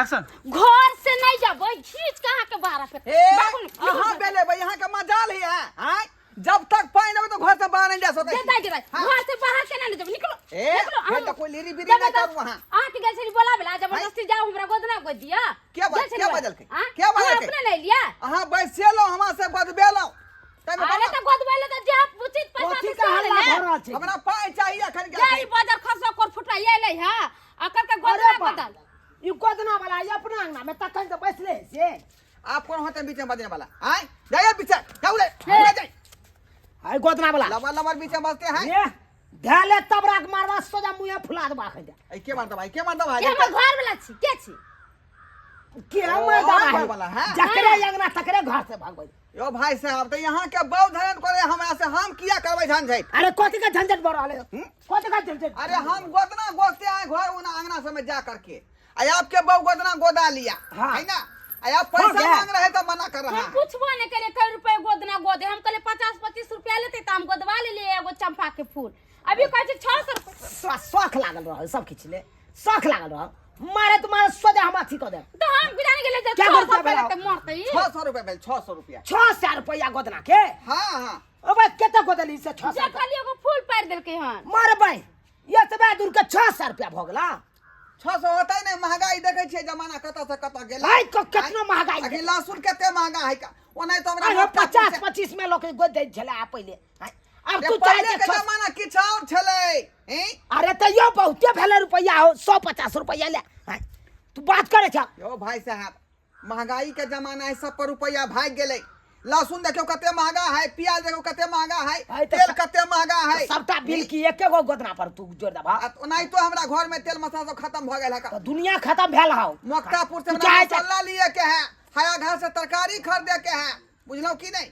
Action. घर से नहीं जाबो, खींच कहां के बाहर पे हां बेले भाई यहां का मजाल है हां जब तक पानी ना तो घर से बाहर नहीं जा सकते देता गिरा घर से बाहर केना नहीं जाबो, निकलो ए तो कोई लीरी बीरी ना करू वहां आ के गैस बोला बेला जबरदस्ती जाओ हमरा गोदना को दिया क्या बदल के क्या अपने नहीं लिया हां बैसे लो हमरा से गोदबे लो अरे तो गोदबे तो जा उचित पैसा का हल्ला भरा छै हमरा पाई चाहिए अखन के जाई बाजार खसो कर फुटाइए ले हां अकर के गोदना बदल ई गोदना वाला ये अपना अंगना में तखन से बैसले से आप कौन होते बीच में बजने वाला आए जाइए पीछे जाओ जाए हाय गोदना वाला लमर बीच में बसते हैं ये ढाले तबरा के मारवा सोजा मुंह फुला दबा के ए के मारता भाई के मारता भाई के हम घर वाला छी के छी के हम दबा वाला है जकरे अंगना तकरे घर से भागबै यो भाई साहब तो यहाँ के बहुत धरन करे हमरा से हम किया करबै झंझट अरे कथि का झंझट बढ़ाले कथि का झंझट अरे हम गोदना गोदते आए घर उना अंगना से में जा करके आई आपके बहु गोदना गोदा लिया है ना आई आप पैसा मांग रहे तो मना कर रहा हम पूछबो न करे कई रुपए गोदना गोदे हम कहले 50-25 रुपया लेते त हम गोदवा ले लिए एगो चंपा के फूल अभी कहै छै 600 रुपया शौक लागल रह सब खिचले शौक लागल रह मारे तुम्हारे सोजा हम अथी कर दे तो हम बिरानी के ले जा क्या 600 करते रुपया हो? लेते मरते 600 रुपया भेल 600 रुपया 600 रुपया गोदना के हाँ हाँ अबे केते गोदली से 600 जे खाली एगो फूल पार देलकै हन मारे भाई ये तबे दूर के 600 रुपया भ गेला 600 होता ही नहीं महंगाई देखे छे जमाना कत से कत गेला भाई कितना महंगाई अखिल लहसुन केते महंगा है का ओने तो हमरा अरे 50-25 में लोग गोद दे छले आ पहले अब तू पहले चाहे के जमाना किछ और छले हैं अरे तो यो बहुते भेले रुपया हो 150 रुपया ले तू बात करे छ यो भाई साहब महंगाई के जमाना है सब पर रुपया भाग गेले लहसुन देखो कते महंगा है प्याज देखो कते महंगा है तेल कते महंगा है सबटा बिल की एके गो गोदना पर तू जोड़ दबा नहीं तो हमरा घर में तेल मसाला सब खत्म भ गेल है तो दुनिया खत्म भेल हो मक्कापुर से तू चाहे मसाला लिए के है हया घर से तरकारी खरीदे के है बुझलो की नहीं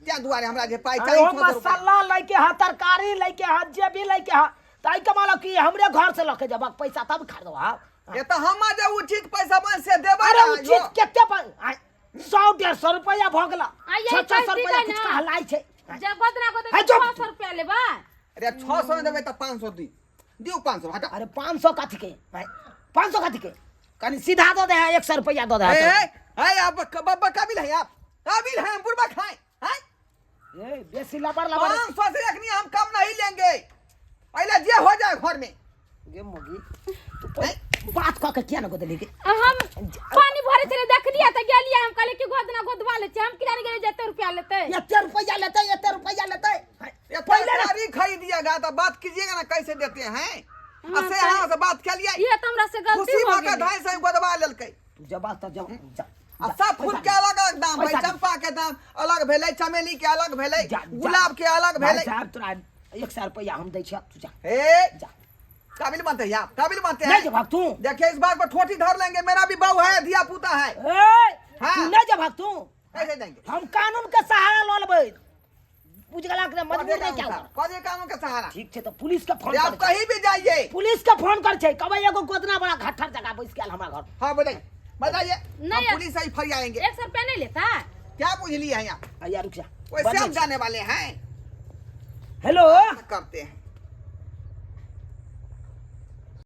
त्या दुआरे हमरा जे पाई अरे चाहिए ओ मसाला लेके हा तरकारी लेके हा जे भी लेके हा ताई कमाल की हमरे घर से लेके जब पैसा तब खरीदवा ये तो हम जे उचित पैसा बन से देबा अरे उचित केते 100-150 रुपया भ गेला आइए 600 रुपया पैसे कुछ ना। का हलाई छै जे गोदना गोदे है जो- 600 रुपया लेबा अरे 600 देबे तो 500 दी दियो 500 हटा अरे 500 कथी के भाई 500 कथी के कनी सीधा दो दे 100 रुपया दो दे ए आप बाबा काबिल है आप काबिल हैं बुरबा खाए हैं ए बेसी लबर लबर 500 से रखनी हम कम नहीं लेंगे पहले जे हो जाए घर में गे मोगी तू बात क के किया न गोदली के हम पानी भरे चले देख लिया त गेलिए हम कहले कि गोदना गोदवा ले हम किरानी के जेते रुपया लेते ये रुपया लेते ये तरकारी खरीदिएगा तो बात कीजिएगा ना कैसे देते हैं असे यहाँ से बात कर लिया ये तो हमरा से गलती खुशी हो मौका गई 250 गोदवा लेलकै तू जब बात तो जब जा आ सब फूल के अलग अलग दाम भाई चंपा के दाम अलग भेलै चमेली के अलग भेलै गुलाब के अलग भेलै साहब तोरा 100 रुपया हम दै छ तू जा ए जा काबिल बनते हैं आप काबिल बनते नहीं हैं जब तू देखिए इस बात पर ठोठी धर लेंगे मेरा भी बहू है धिया पुता है ए हाँ। तू नहीं जब तू कैसे देंगे हम कानून के सहारा ल लेबै बुझ गेला के मजबूर नहीं क्या कौन कानून का सहारा ठीक छै तो पुलिस के फोन आप कर कहीं भी जाइए पुलिस के फोन कर छै कहबै एगो गोदना बड़ा घट्ठर जगह बैस गेल हमरा घर हाँ बताइए बताइए नहीं हम पुलिस से फरिया आएंगे 100 रुपया नहीं लेता क्या पूछ लिए हैं आप आ यार रुक जा वैसे हम जाने वाले हैं हेलो करते हैं